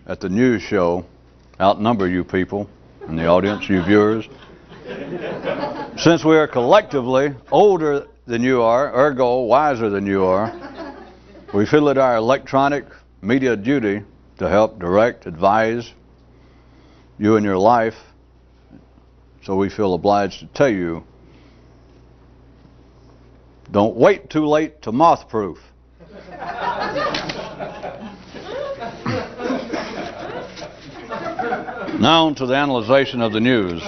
at the news show outnumber you people in the audience, you viewers. Since we are collectively older than you are, ergo wiser than you are, we feel it our electronic media duty to help direct, advise you in your life. So we feel obliged to tell you, don't wait too late to moth-proof. Now on to the analyzation of the news.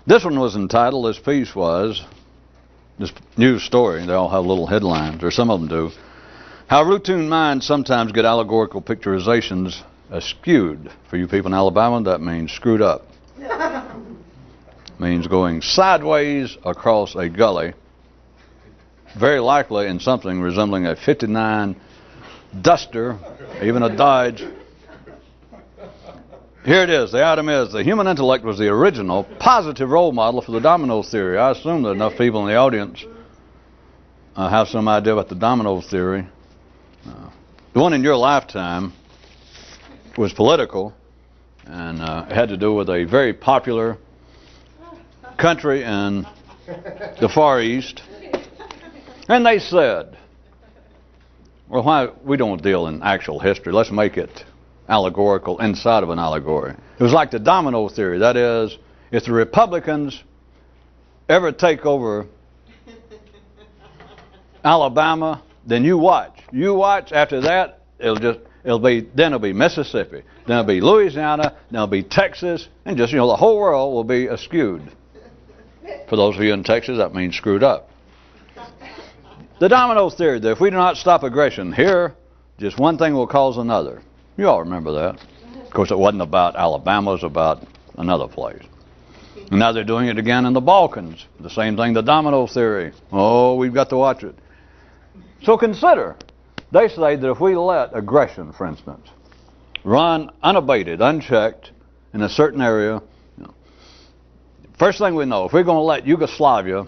This one was entitled, this piece was, this news story, they all have little headlines, or some of them do, how routine minds sometimes get allegorical picturizations askewed. For you people in Alabama, that means screwed up. Means going sideways across a gully, very likely in something resembling a 59 Duster, even a Dodge. Here it is. The item is, the human intellect was the original positive role model for the domino theory. I assume that enough people in the audience have some idea about the domino theory. The one in your lifetime was political, and it had to do with a very popular country in the Far East. And they said, well, why we don't deal in actual history, let's make it allegorical inside of an allegory. It was like the domino theory. That is, if the Republicans ever take over Alabama, then you watch. You watch. After that, it'll be Mississippi, then it'll be Louisiana, then it'll be Texas, and just, the whole world will be askewed. For those of you in Texas, that means screwed up. The domino theory, that if we do not stop aggression here, just one thing will cause another. You all remember that. Of course, it wasn't about Alabama, it was about another place. And now they're doing it again in the Balkans. The same thing, the domino theory. Oh, we've got to watch it. So consider, they say that if we let aggression, for instance, run unabated, unchecked in a certain area, first thing we know, if we're going to let Yugoslavia,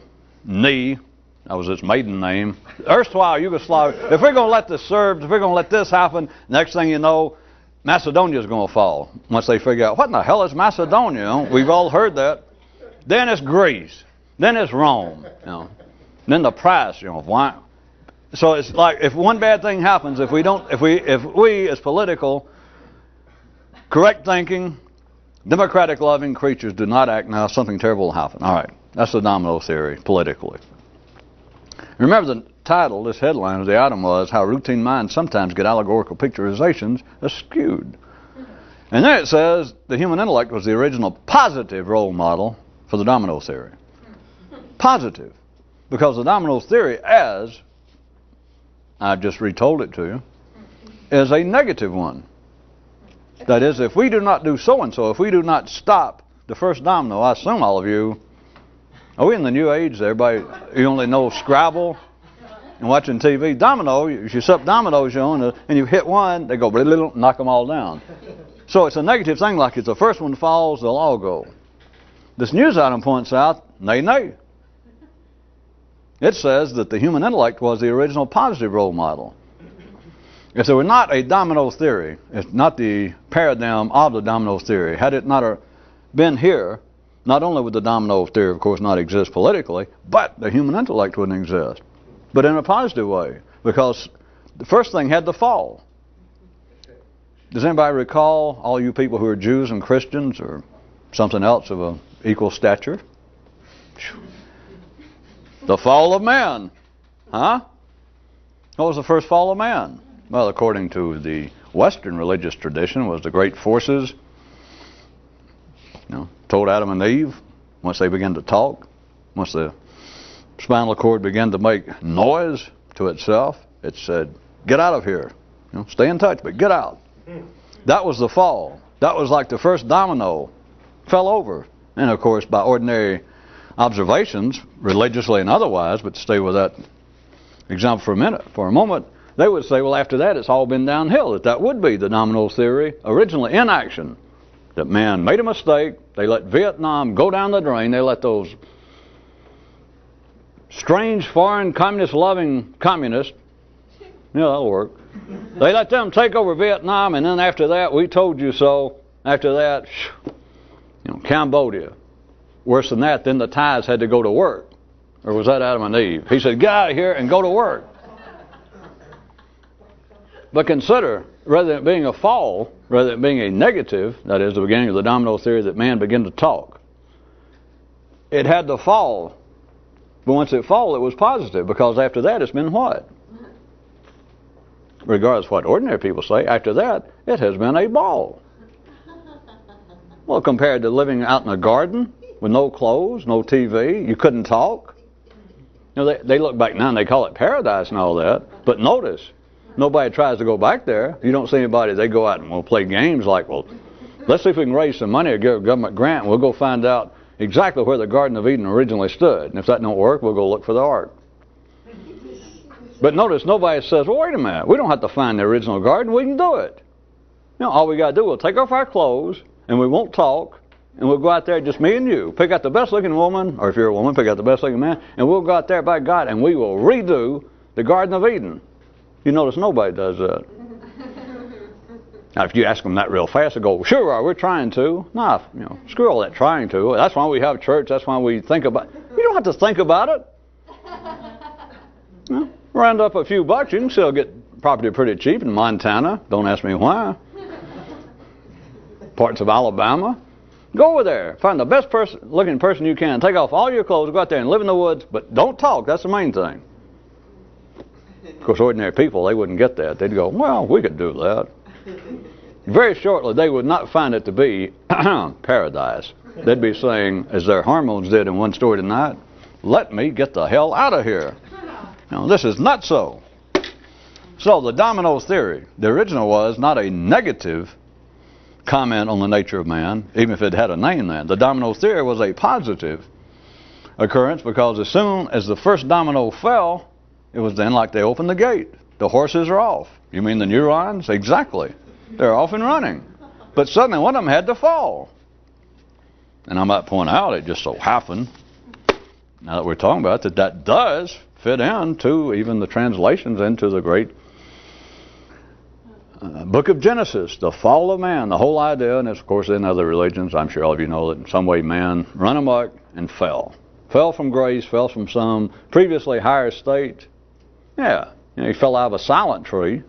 that was its maiden name, erstwhile Yugoslavia, if we're going to let the Serbs, if we're going to let this happen, next thing you know, Macedonia's going to fall. Once they figure out, what in the hell is Macedonia? We've all heard that. Then it's Greece. Then it's Rome. Then the price, why? So it's like, if one bad thing happens, if we as political, correct thinking, democratic loving creatures do not act now, something terrible will happen. All right, that's the domino theory politically. Remember the title, this headline of the item was, how routine minds sometimes get allegorical picturizations askewed. And then it says the human intellect was the original positive role model for the domino theory. Positive. Because the domino theory, as I've just retold it to you, is a negative one. That is, if we do not do so-and-so, if we do not stop the first domino, I assume all of you, are we in the new age? Everybody, you only know Scrabble and watching TV. Domino, if you set up dominoes, and you hit one, they go, knock them all down. So it's a negative thing, like if the first one falls, they'll all go. This news item points out, nay. It says that the human intellect was the original positive role model. If there were not a domino theory, if not the paradigm of the domino theory, had it not been here, not only would the domino theory, of course, not exist politically, but the human intellect wouldn't exist. But in a positive way, because the first thing had to fall. Does anybody recall, all you people who are Jews and Christians or something else of an equal stature? The fall of man. Huh? What was the first fall of man? Well, according to the Western religious tradition, was the great forces, told Adam and Eve, once they began to talk, once the spinal cord began to make noise to itself, it said, get out of here. Stay in touch, but get out. That was the fall. That was like the first domino fell over. And of course, by ordinary observations, religiously and otherwise, but to stay with that example, for a moment, they would say, well, after that, it's all been downhill. That would be the domino theory originally in action. That man made a mistake. They let Vietnam go down the drain. They let those strange, foreign, communist-loving communists, that'll work. They let them take over Vietnam, and then after that, we told you so. After that, Cambodia. Worse than that, then the Thais had to go to work. Or was that Adam and Eve? He said, get out of here and go to work. But consider, rather than it being a fall, rather than it being a negative, that is the beginning of the domino theory that man began to talk, it had to fall. But once it fell, it was positive, because after that it's been what? Regardless of what ordinary people say, after that it has been a ball. Well, compared to living out in a garden with no clothes, no TV, you couldn't talk. They look back now and they call it paradise and all that. But notice, nobody tries to go back there. You don't see anybody. They go out and will play games like, well, let's see if we can raise some money or get a government grant. And we'll go find out exactly where the Garden of Eden originally stood. And if that don't work, we'll go look for the ark. But notice, nobody says, well, wait a minute. We don't have to find the original garden. We can do it. All we got to do, we'll take off our clothes, and we won't talk, and we'll go out there, just me and you. Pick out the best-looking woman, or if you're a woman, pick out the best-looking man, and we'll go out there, by God, and we will redo the Garden of Eden. You notice nobody does that. Now, if you ask them that real fast, they go, sure, we're trying to. Nah, screw all that trying to. That's why we have church. That's why we think about it. You don't have to think about it. Round up a few bucks, you can still get property pretty cheap in Montana. Don't ask me why. Parts of Alabama. Go over there. Find the best looking person you can. Take off all your clothes. Go out there and live in the woods. But don't talk. That's the main thing. Of course, ordinary people, they wouldn't get that. They'd go, well, we could do that. Very shortly, they would not find it to be paradise. They'd be saying, as their hormones did in one story tonight, let me get the hell out of here. This is not so. So the domino theory, the original was not a negative comment on the nature of man, even if it had a name then. The domino theory was a positive occurrence, because as soon as the first domino fell, it was then like they opened the gate. The horses are off. You mean the neurons? Exactly. They're off and running. But suddenly one of them had to fall. And I might point out, it just so happened, now that we're talking about it, that does fit into even the translations into the great book of Genesis, the fall of man, the whole idea. And it's, of course, in other religions, I'm sure all of you know that in some way man run amok and fell. Fell from grace, fell from some previously higher state. Yeah, he fell out of a silent tree.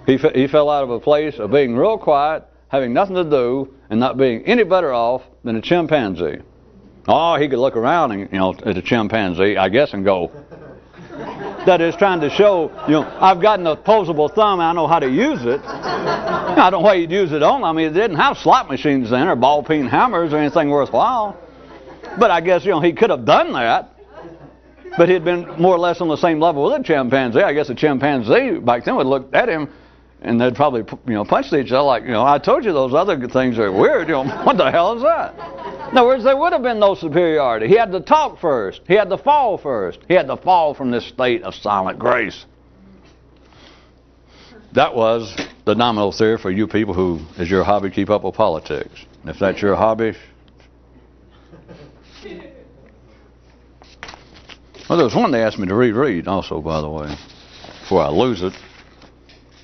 He fell out of a place of being real quiet, having nothing to do, and not being any better off than a chimpanzee. Oh, he could look around and, at a chimpanzee, I guess, and go. That is trying to show, I've got an opposable thumb, I know how to use it. I don't know why you'd use it on. I mean, it didn't have slot machines then, or ball peen hammers, or anything worthwhile. But I guess, he could have done that. But he'd been more or less on the same level with a chimpanzee. I guess a chimpanzee back then would look at him, and they'd probably, punch each other like, I told you those other things are weird. What the hell is that? In other words, there would have been no superiority. He had to talk first. He had to fall first. He had to fall from this state of silent grace. That was the domino theory for you people who, as your hobby, keep up with politics. And if that's your hobby, well, there was one they asked me to reread also, by the way, before I lose it.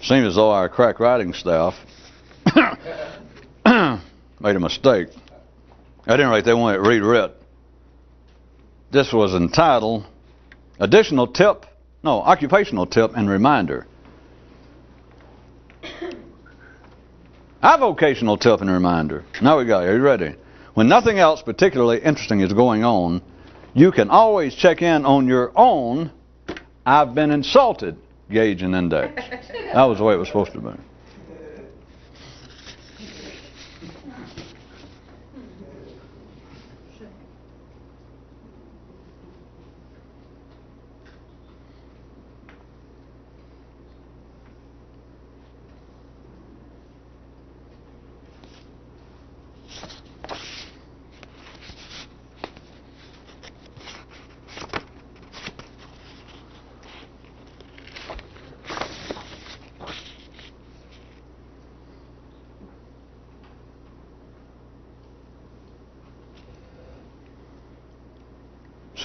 Seemed as though our crack writing staff made a mistake. At any rate, they wanted it rewrit. This was entitled Occupational Tip and Reminder. Avocational Tip and Reminder. Now we go. Are you ready? When nothing else particularly interesting is going on, you can always check in on your own I've been insulted gauge and index. That was the way it was supposed to be.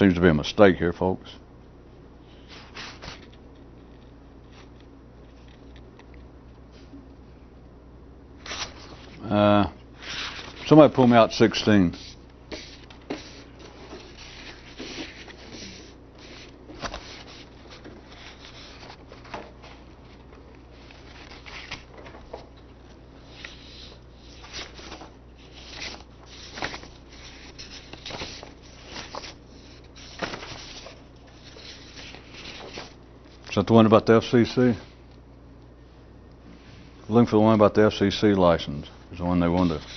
seems to be a mistake here, folks. Somebody pull me out 16. Is that the one about the FCC? Looking for the one about the FCC license is the one they wanted to.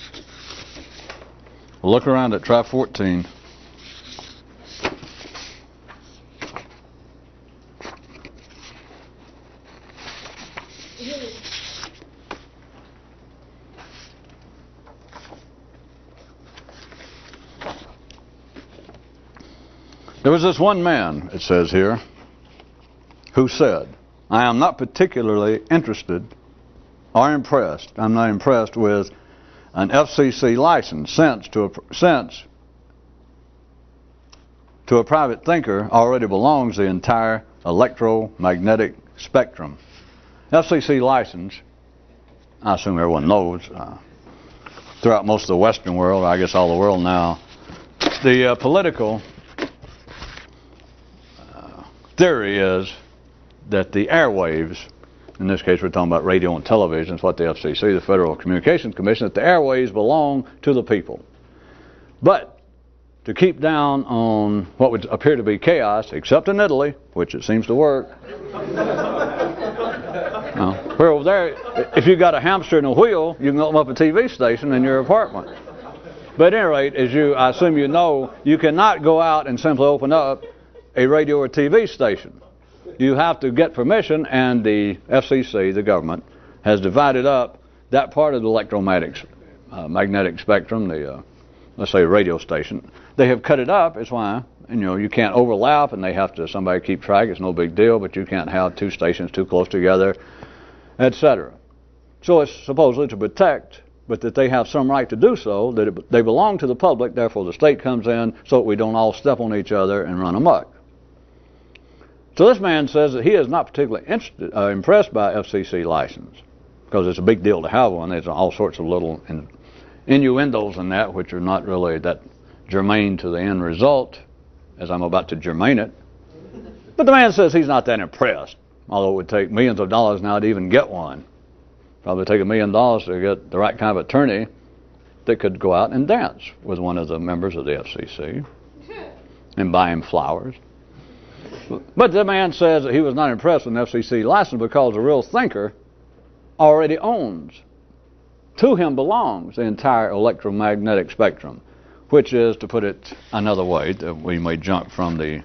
Well, look around it. Try 14. There was this one man, it says here, who said, I am not particularly interested or impressed. I'm not impressed with an FCC license since to a private thinker already belongs the entire electromagnetic spectrum. FCC license, I assume everyone knows, throughout most of the Western world, I guess all the world now, the political theory is that the airwaves, in this case we're talking about radio and television, it's what the FCC, the Federal Communications Commission, that the airwaves belong to the people. But to keep down on what would appear to be chaos, except in Italy, which it seems to work. Where over there, if you've got a hamster and a wheel, you can open up a TV station in your apartment. But at any rate, as I assume you know, you cannot go out and simply open up a radio or TV station. You have to get permission, and the FCC, the government, has divided up that part of the electromagnetic spectrum, the let's say radio station. They have cut it up. It's why, and you can't overlap, and they have to somebody keep track. It's no big deal, but you can't have two stations too close together, etc. So it's supposedly to protect, but that they have some right to do so. That they belong to the public. Therefore, the state comes in so that we don't all step on each other and run amok. So this man says that he is not particularly impressed by FCC license because it's a big deal to have one. There's all sorts of little innuendos in that which are not really that germane to the end result, as I'm about to germane it. But the man says he's not that impressed, although it would take millions of dollars now to even get one. Probably take $1 million to get the right kind of attorney that could go out and dance with one of the members of the FCC and buy him flowers. But the man says that he was not impressed with an FCC license because the real thinker already owns, to him belongs the entire electromagnetic spectrum, which is, to put it another way, that we may jump from the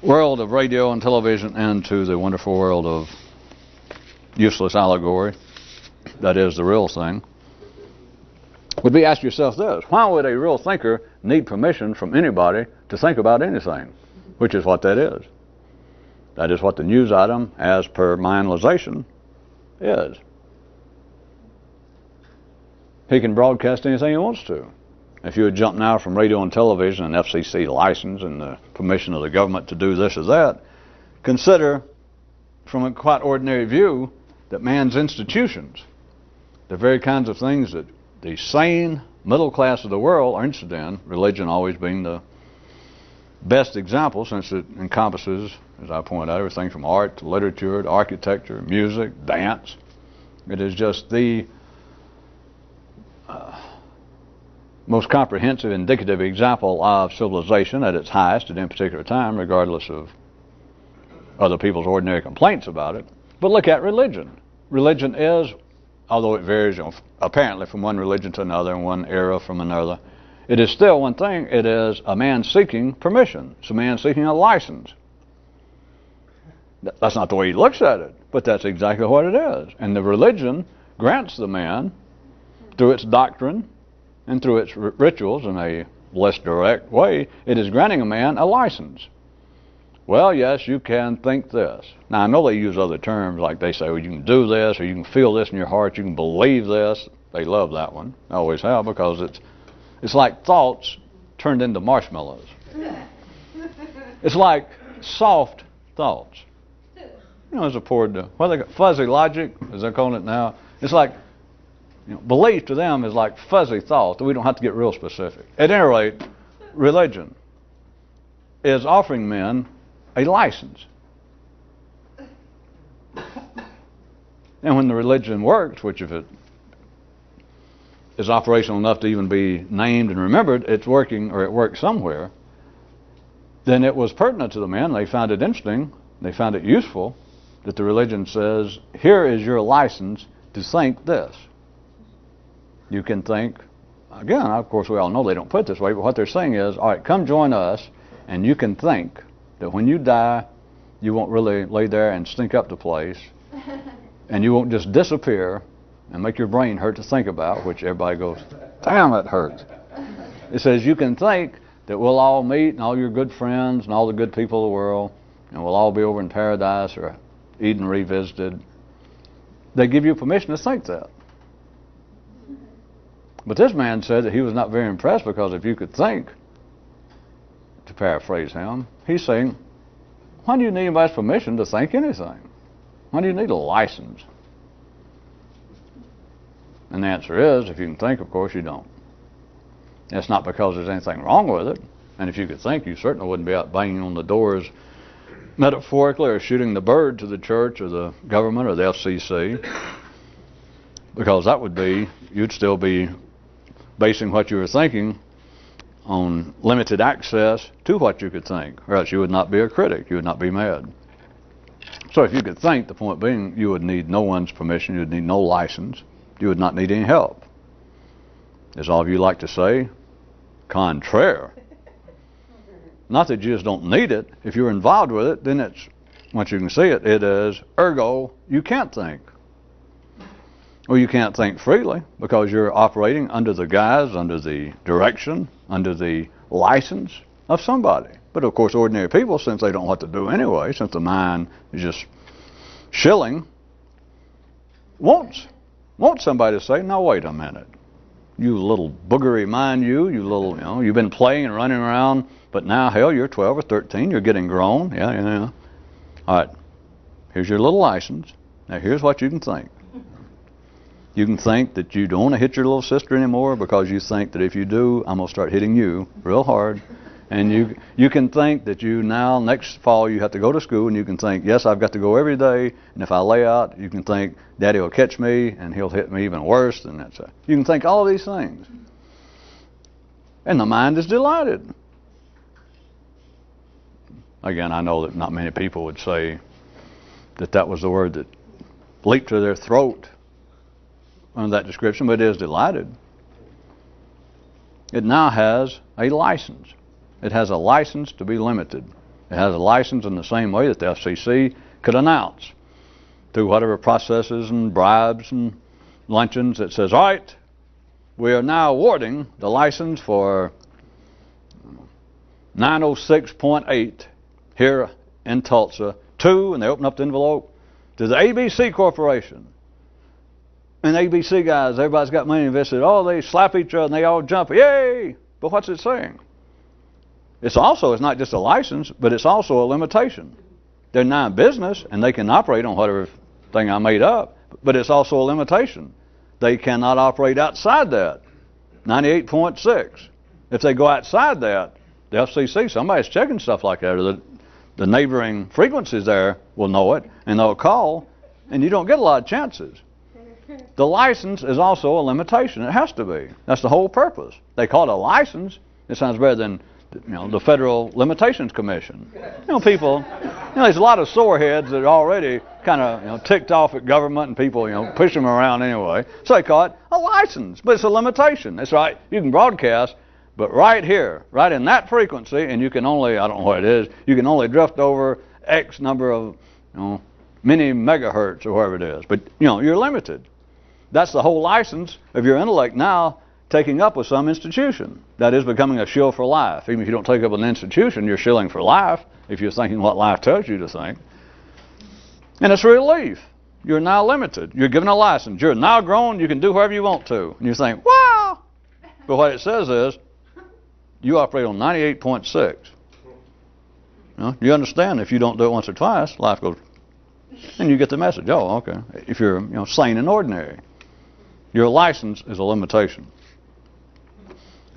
world of radio and television into the wonderful world of useless allegory, that is the real thing, would be ask yourself this: why would a real thinker need permission from anybody to think about anything? Which is what that is. That is what the news item, as per my analyzation, is. He can broadcast anything he wants to. If you would jump now from radio and television and FCC license and the permission of the government to do this or that, consider from a quite ordinary view that man's institutions, the very kinds of things that the sane middle class of the world are interested in, religion always being the best example, since it encompasses, as I point out, everything from art to literature to architecture, music, dance. It is just the most comprehensive, indicative example of civilization at its highest at any particular time, regardless of other people's ordinary complaints about it. But look at religion. Religion is, although it varies apparently from one religion to another and one era from another, it is still one thing. It is a man seeking permission. It's a man seeking a license. That's not the way he looks at it, but that's exactly what it is. And the religion grants the man, through its doctrine and through its rituals in a less direct way, it is granting a man a license. Well, yes, you can think this. Now, I know they use other terms, like they say, well, you can do this, or you can feel this in your heart, you can believe this. They love that one. They always have, because it's like thoughts turned into marshmallows. It's like soft thoughts. You know, as a poor, what they got, fuzzy logic, as they're calling it now. It's like, you know, belief to them is like fuzzy thought that we don't have to get real specific. At any rate, religion is offering men a license. And when the religion works, which if it is operational enough to even be named and remembered, it's working, or it works somewhere, then it was pertinent to the men. They found it interesting. They found it useful that the religion says, here is your license to think this. You can think, again, of course we all know they don't put it this way, but what they're saying is, all right, come join us, and you can think that when you die, you won't really lay there and stink up the place, and you won't just disappear and make your brain hurt to think about, which everybody goes, damn, it hurts. It says you can think that we'll all meet, and all your good friends and all the good people of the world, and we'll all be over in paradise or Eden revisited. They give you permission to think that. But this man said that he was not very impressed, because if you could think, to paraphrase him, he's saying, why do you need anybody's permission to think anything? Why do you need a license? And the answer is, if you can think, of course you don't. It's not because there's anything wrong with it. And if you could think, you certainly wouldn't be out banging on the doors metaphorically, or shooting the bird to the church or the government or the FCC. Because that would be, you'd still be basing what you were thinking on limited access to what you could think, or else you would not be a critic, you would not be mad. So if you could think, the point being, you would need no one's permission, you would need no license, you would not need any help. As all of you like to say, contraire. Not that you just don't need it. If you're involved with it, then it's, once you can see it, it is, ergo, you can't think. Well, you can't think freely because you're operating under the guise, under the direction, under the license of somebody. But of course, ordinary people, since they don't know what to do anyway, since the mind is just shilling, wants somebody to say, now wait a minute. You little boogery mind, you little, you know, you've been playing and running around, but now, hell, you're 12 or 13, you're getting grown. Yeah. All right, here's your little license. Now here's what you can think. You can think that you don't want to hit your little sister anymore because you think that if you do, I'm going to start hitting you real hard. And you can think that you now, next fall, you have to go to school, and you can think, yes, I've got to go every day, and if I lay out, you can think, Daddy will catch me, and he'll hit me even worse than that. You can think all of these things. And the mind is delighted. Again, I know that not many people would say that that was the word that leaped to their throat under that description, but it is delighted. It now has a license. It has a license to be limited. It has a license in the same way that the FCC could announce through whatever processes and bribes and luncheons. It says, all right, we are now awarding the license for 906.8 here in Tulsa to, and they open up the envelope, to the ABC Corporation. And ABC guys, everybody's got money invested. Oh, they slap each other and they all jump. Yay! But what's it saying? It's not just a license, but it's also a limitation. They're now in business and they can operate on whatever thing I made up, but it's also a limitation. They cannot operate outside that. 98.6. If they go outside that, the FCC, somebody's checking stuff like that, or the neighboring frequencies there will know it, and they'll call, and you don't get a lot of chances. The license is also a limitation. It has to be. That's the whole purpose. They call it a license. It sounds better than, the Federal Limitations Commission. People, there's a lot of sore heads that are already kind of, ticked off at government, and people, push them around anyway. So they call it a license, but it's a limitation. That's right. You can broadcast, but right here, right in that frequency, and you can only, I don't know what it is, you can only drift over X number of, many megahertz or whatever it is. But, you're limited. That's the whole license of your intellect now taking up with some institution. That is becoming a shill for life. Even if you don't take up with an institution, you're shilling for life if you're thinking what life tells you to think. And it's a relief. You're now limited. You're given a license. You're now grown. You can do whatever you want to. And you think, wow! But what it says is, you operate on 98.6. You understand if you don't do it once or twice, life goes, and you get the message. Oh, okay. If you're sane and ordinary, your license is a limitation.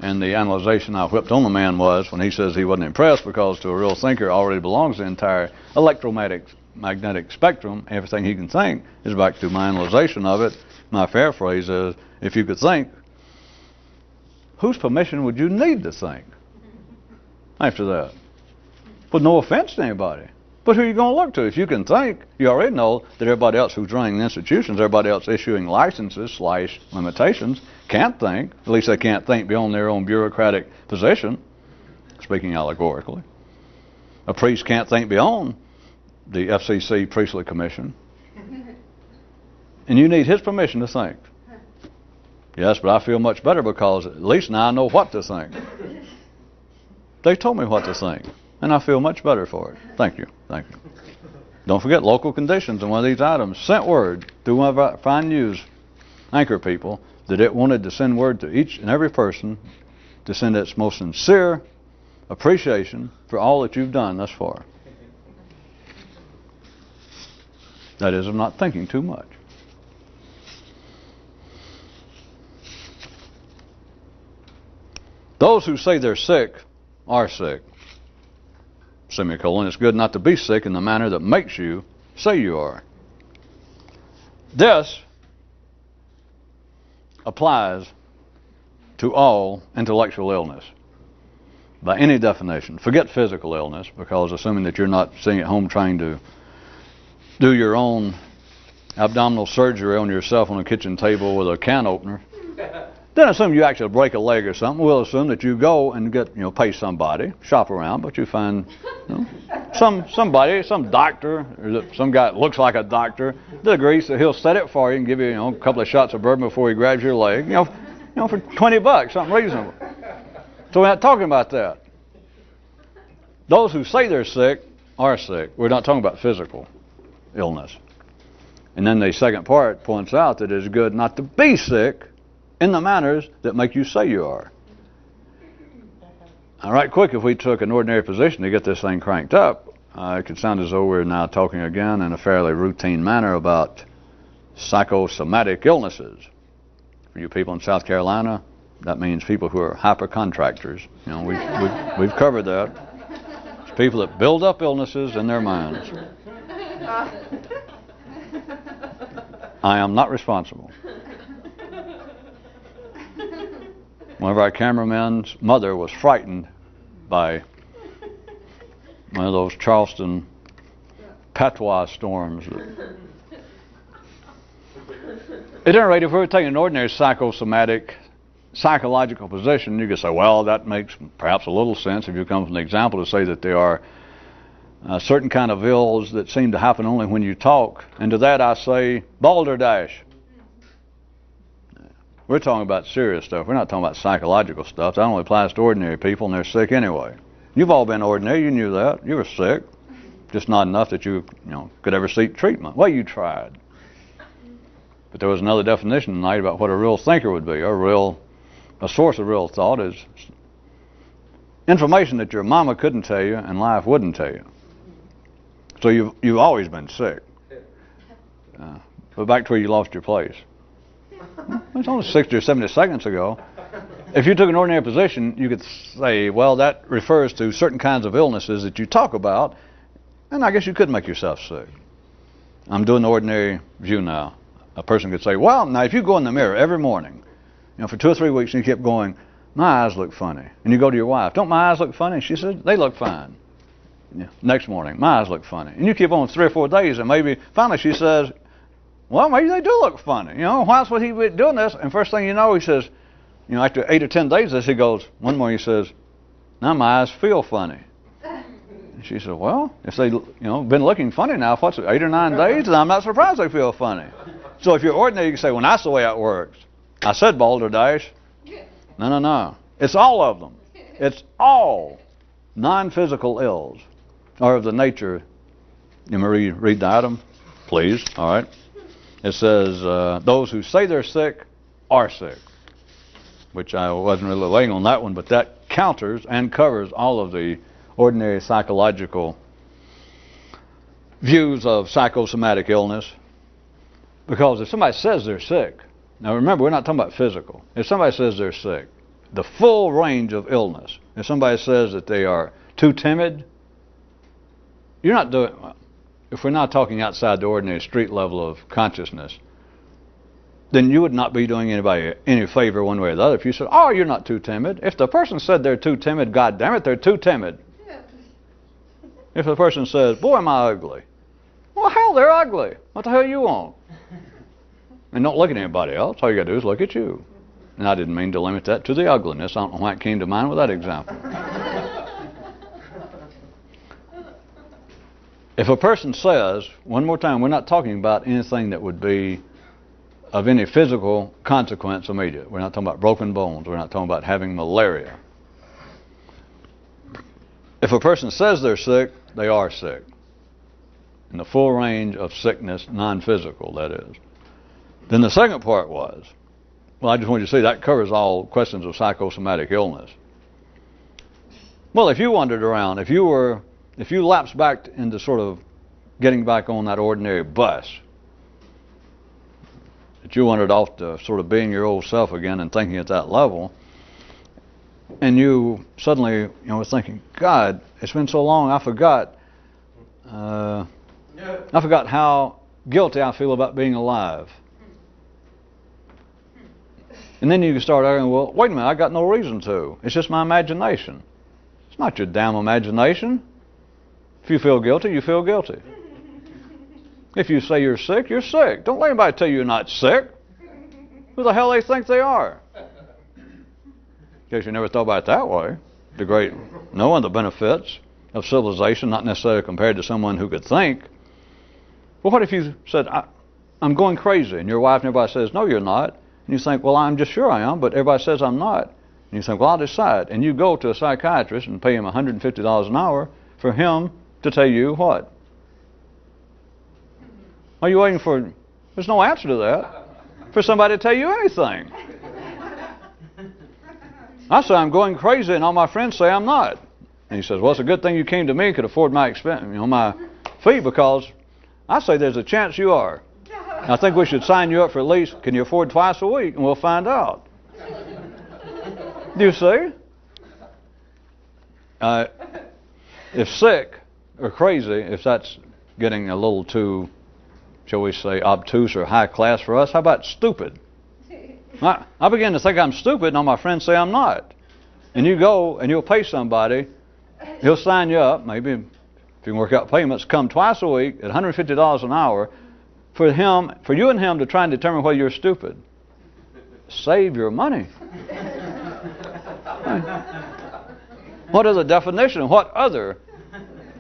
And the analyzation I whipped on the man was when he says he wasn't impressed because to a real thinker already belongs the entire electromagnetic spectrum. Everything he can think is back to my analyzation of it. My paraphrase is, if you could think, whose permission would you need to think after that? With no offense to anybody. But who are you going to look to? If you can think, you already know that everybody else who's running the institutions, everybody else issuing licenses / limitations, can't think. At least they can't think beyond their own bureaucratic position, speaking allegorically. A priest can't think beyond the FCC Priestly Commission. And you need his permission to think. Yes, but I feel much better because at least now I know what to think. They told me what to think, and I feel much better for it. Thank you. Thank you. Don't forget local conditions in one of these items. Sent word through one of our fine news anchor people that it wanted to send word to each and every person to send its most sincere appreciation for all that you've done thus far. That is, of not thinking too much. Those who say they're sick are sick. Semicolon. It's good not to be sick in the manner that makes you say you are. This applies to all intellectual illness by any definition. Forget physical illness, because assuming that you're not sitting at home trying to do your own abdominal surgery on yourself on a kitchen table with a can opener, then assume you actually break a leg or something. We'll assume that you go and get, pay somebody, shop around, but you find somebody, some doctor, or some guy that looks like a doctor that agrees that he'll set it for you and give you, a couple of shots of bourbon before he grabs your leg, for $20, something reasonable. So we're not talking about that. Those who say they're sick are sick. We're not talking about physical illness. And then the second part points out that it's good not to be sick in the manners that make you say you are. Now, right quick, if we took an ordinary position to get this thing cranked up, it could sound as though we're now talking again in a fairly routine manner about psychosomatic illnesses. For you people in South Carolina, that means people who are hypercontractors. We've covered that. It's people that build up illnesses in their minds. I am not responsible. One of our cameramen's mother was frightened by one of those Charleston patois storms. At any rate, if we were taking an ordinary psychological position, you could say, well, that makes perhaps a little sense if you come from the example to say that there are certain kind of ills that seem to happen only when you talk. And to that I say, balderdash. We're talking about serious stuff. We're not talking about psychological stuff. That only applies to ordinary people, and they're sick anyway. You've all been ordinary. You knew that. You were sick. Just not enough that you could ever seek treatment. Well, you tried. But there was another definition tonight about what a real thinker would be. A source of real thought is information that your mama couldn't tell you and life wouldn't tell you. So you've always been sick. But back to where you lost your place. It's only 60 or 70 seconds ago. If you took an ordinary position, you could say, well, that refers to certain kinds of illnesses that you talk about, and I guess you could make yourself sick. I'm doing the ordinary view now. A person could say, well, now if you go in the mirror every morning, for 2 or 3 weeks, and you kept going, my eyes look funny. And you go to your wife, don't my eyes look funny? She said, they look fine. Next morning, my eyes look funny. And you keep on 3 or 4 days, and maybe finally she says, well, maybe they do look funny. Why else would he be doing this? And first thing you know, he says, after 8 or 10 days of this, he goes, one morning he says, now my eyes feel funny. And she said, well, if they, been looking funny now, what's it, 8 or 9 days? And I'm not surprised they feel funny. So if you're ordinary, you can say, well, that's the way it works. I said balderdash. No. It's all of them. It's all non-physical ills are of the nature. You may read the item, please. All right. It says, those who say they're sick are sick, which I wasn't really laying on that one, but that counters and covers all of the ordinary psychological views of psychosomatic illness. Because if somebody says they're sick, now remember, we're not talking about physical. If somebody says they're sick, the full range of illness, if somebody says that they are too timid, you're not doing, if we're not talking outside the ordinary street level of consciousness, then you would not be doing anybody any favor one way or the other if you said, oh, you're not too timid. If the person said they're too timid, God damn it, they're too timid. If the person says, boy, am I ugly. Well, hell, they're ugly. What the hell you want? And don't look at anybody else. All you got to do is look at you. And I didn't mean to limit that to the ugliness. I don't know why it came to mind with that example. If a person says, one more time, we're not talking about anything that would be of any physical consequence immediate. We're not talking about broken bones. We're not talking about having malaria. If a person says they're sick, they are sick. In the full range of sickness, non-physical, that is. Then the second part was, well, I just want you to see that covers all questions of psychosomatic illness. Well, if you wandered around, if you lapsed back into sort of getting back on that ordinary bus, that you wandered off to sort of being your old self again and thinking at that level, and you suddenly, was thinking, God, it's been so long, I forgot how guilty I feel about being alive. And then you can start arguing, well, wait a minute, I got no reason to. It's just my imagination. It's not your damn imagination. If you feel guilty, you feel guilty. If you say you're sick, you're sick. Don't let anybody tell you you're not sick. Who the hell they think they are? In case you never thought about it that way. The great knowing the benefits of civilization, not necessarily compared to someone who could think. Well, what if you said, I'm going crazy, and your wife and everybody says, no, you're not. And you think, well, I'm just sure I am, but everybody says I'm not. And you think, well, I'll decide. And you go to a psychiatrist and pay him $150 an hour for him to tell you what? Are you waiting for, there's no answer to that, for somebody to tell you anything. I say I'm going crazy and all my friends say I'm not. And he says, well, it's a good thing you came to me and could afford my expense, my fee, because I say there's a chance you are. I think we should sign you up for at least, can you afford twice a week? And we'll find out. Do you see? If sick or crazy, if that's getting a little too, shall we say, obtuse or high class for us, how about stupid? I begin to think I'm stupid and all my friends say I'm not. And you go and you'll pay somebody, he'll sign you up, maybe if you can work out payments, come twice a week at $150 an hour for you and him to try and determine whether you're stupid. Save your money. What is the definition? What other?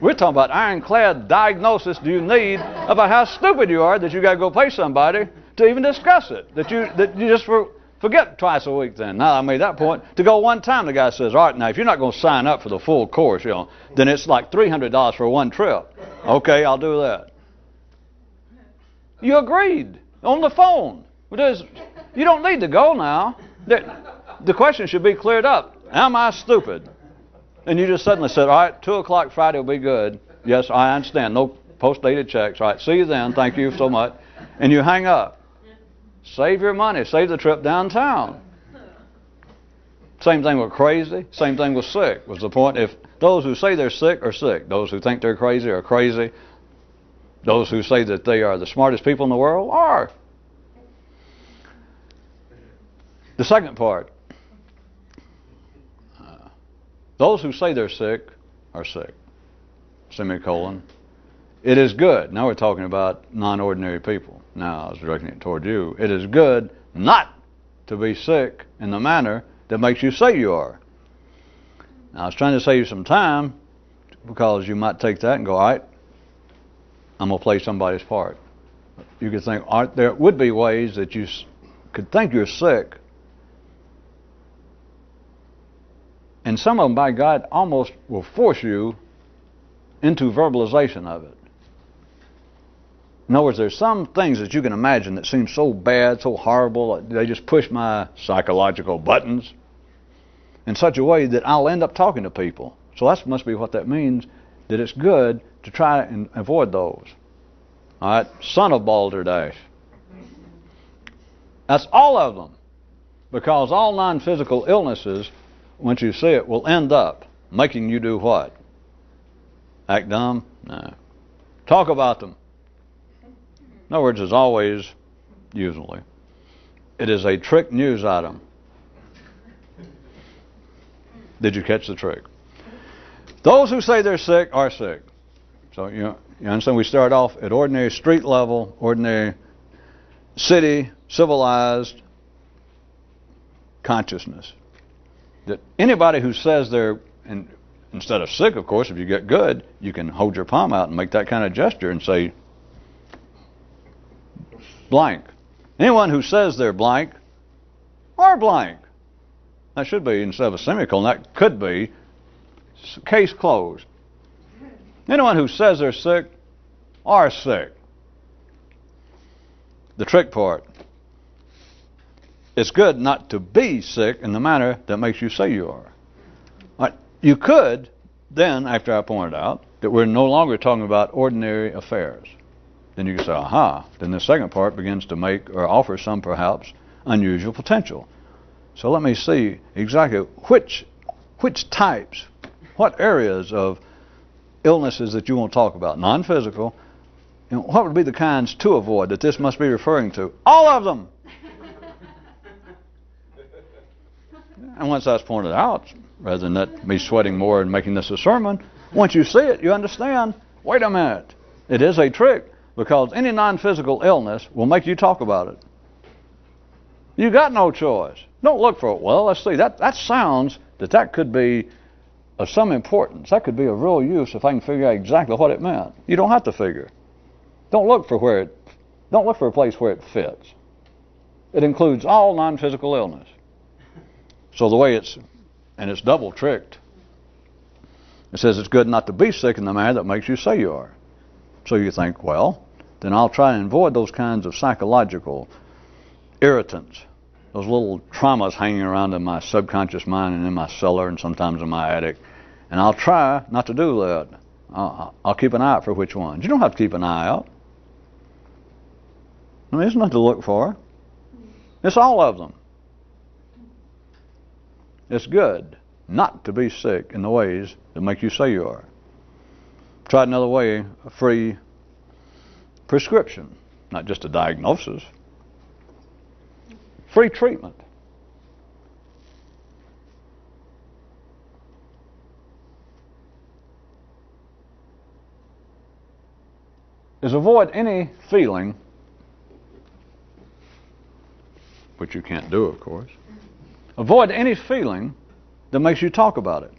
We're talking about ironclad diagnosis do you need about how stupid you are that you got to go pay somebody to even discuss it. That you just forget twice a week then. Now I made that point. To go one time, the guy says, all right, now if you're not going to sign up for the full course, then it's like $300 for one trip. Okay, I'll do that. You agreed on the phone. You don't need to go now. The question should be cleared up. Am I stupid? And you just suddenly said, all right, 2 o'clock Friday will be good. Yes, I understand. No post-dated checks. All right, see you then. Thank you so much. And you hang up. Save your money. Save the trip downtown. Same thing with crazy. Same thing with sick. Was the point. If those who say they're sick are sick. Those who think they're crazy are crazy. Those who say that they are the smartest people in the world are. The second part. Those who say they're sick are sick. Semicolon. It is good. Now we're talking about non-ordinary people. Now I was directing it toward you. It is good not to be sick in the manner that makes you say you are. Now I was trying to save you some time because you might take that and go, all right, I'm going to play somebody's part. You could think, there would be ways that you could think you're sick. And some of them, by God, almost will force you into verbalization of it. In other words, there's some things that you can imagine that seem so bad, so horrible, they just push my psychological buttons in such a way that I'll end up talking to people. So that must be what that means, that it's good to try and avoid those. All right, son of balderdash. That's all of them. Because all non-physical illnesses, once you see it, will end up making you do what? Act dumb? No. Talk about them. In other words, as always, usually, it is a trick news item. Did you catch the trick? Those who say they're sick are sick. So you understand, we start off at ordinary street level, ordinary city, civilized consciousness. That anybody who says they're, and instead of sick, of course, if you get good, you can hold your palm out and make that kind of gesture and say blank. Anyone who says they're blank are blank. That should be, instead of a semicolon, that could be case closed. Anyone who says they're sick are sick. The trick part. It's good not to be sick in the manner that makes you say you are. Right. You could then, after I pointed out, that we're no longer talking about ordinary affairs. Then you can say, aha, then the second part begins to make or offer some perhaps unusual potential. So let me see exactly which types, what areas of illnesses that you want to talk about, non-physical, and what would be the kinds to avoid that this must be referring to? All of them! And once that's pointed out, rather than that me sweating more and making this a sermon, once you see it, you understand, wait a minute, it is a trick, because any non-physical illness will make you talk about it. You got no choice. Don't look for it. Well, let's see, that sounds that could be of some importance. That could be of real use if I can figure out exactly what it meant. You don't have to figure. Don't look for a place where it fits. It includes all non-physical illness. So the way it's double tricked. It says it's good not to be sick in the manner that makes you say you are. So you think, well, then I'll try and avoid those kinds of psychological irritants, those little traumas hanging around in my subconscious mind and in my cellar and sometimes in my attic. And I'll try not to do that. I'll keep an eye out for which ones. You don't have to keep an eye out. I mean, there's nothing to look for. It's all of them. It's good not to be sick in the ways that make you say you are. Try another way, a free prescription, not just a diagnosis. Free treatment. Is avoid any feeling, which you can't do, of course. Avoid any feeling that makes you talk about it.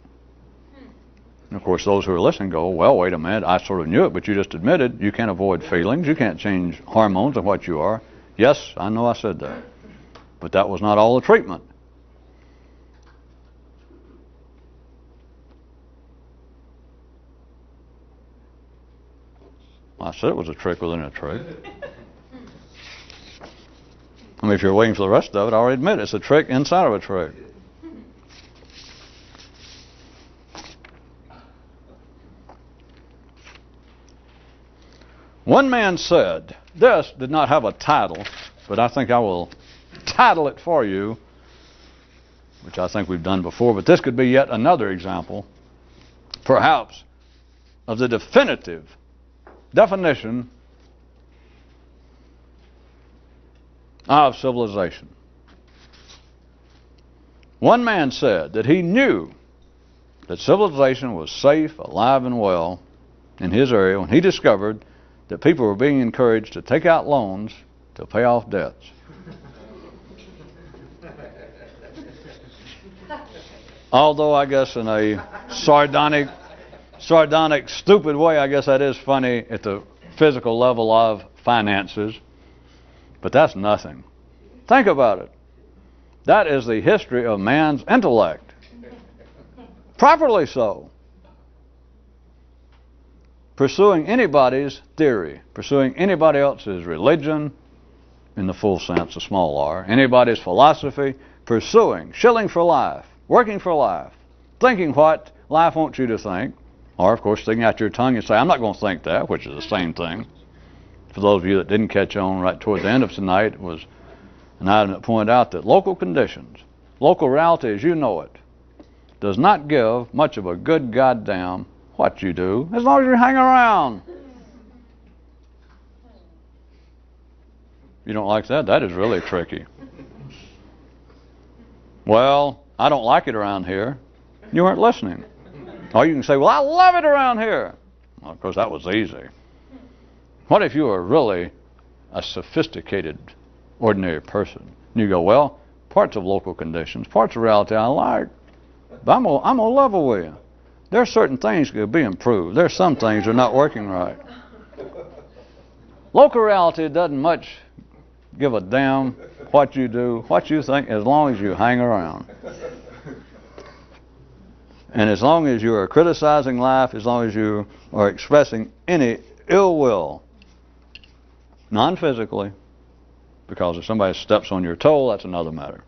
And of course, those who are listening go, well, wait a minute, I sort of knew it, but you just admitted you can't avoid feelings. You can't change hormones of what you are. Yes, I know I said that. But that was not all the treatment. I said it was a trick within a trick. I mean, if you're waiting for the rest of it, I already admit it's a trick inside of a trick. One man said, this did not have a title, but I think I will title it for you, which I think we've done before, but this could be yet another example, perhaps, of the definitive definition of civilization. One man said that he knew that civilization was safe, alive, and well in his area when he discovered that people were being encouraged to take out loans to pay off debts. Although I guess in a sardonic, stupid way, I guess that is funny at the physical level of finances. But that's nothing. Think about it. That is the history of man's intellect. Properly so. Pursuing anybody's theory, pursuing anybody else's religion, in the full sense, a small r, anybody's philosophy, pursuing, shilling for life, working for life, thinking what life wants you to think. Or, of course, sticking out your tongue and say, I'm not going to think that, which is the same thing. For those of you that didn't catch on right toward the end of tonight, it was an item that pointed out that local conditions, local reality as you know it, does not give much of a good goddamn what you do as long as you hang around. You don't like that? That is really tricky. Well, I don't like it around here. You weren't listening. Or you can say, well, I love it around here. Well, of course, that was easy. What if you were really a sophisticated, ordinary person? And you go, well, parts of local conditions, parts of reality I like, but I'm going to level with you. There are certain things that could be improved. There are some things that are not working right. Local reality doesn't much give a damn what you do, what you think, as long as you hang around. And as long as you are criticizing life, as long as you are expressing any ill will, non-physically, because if somebody steps on your toe, that's another matter.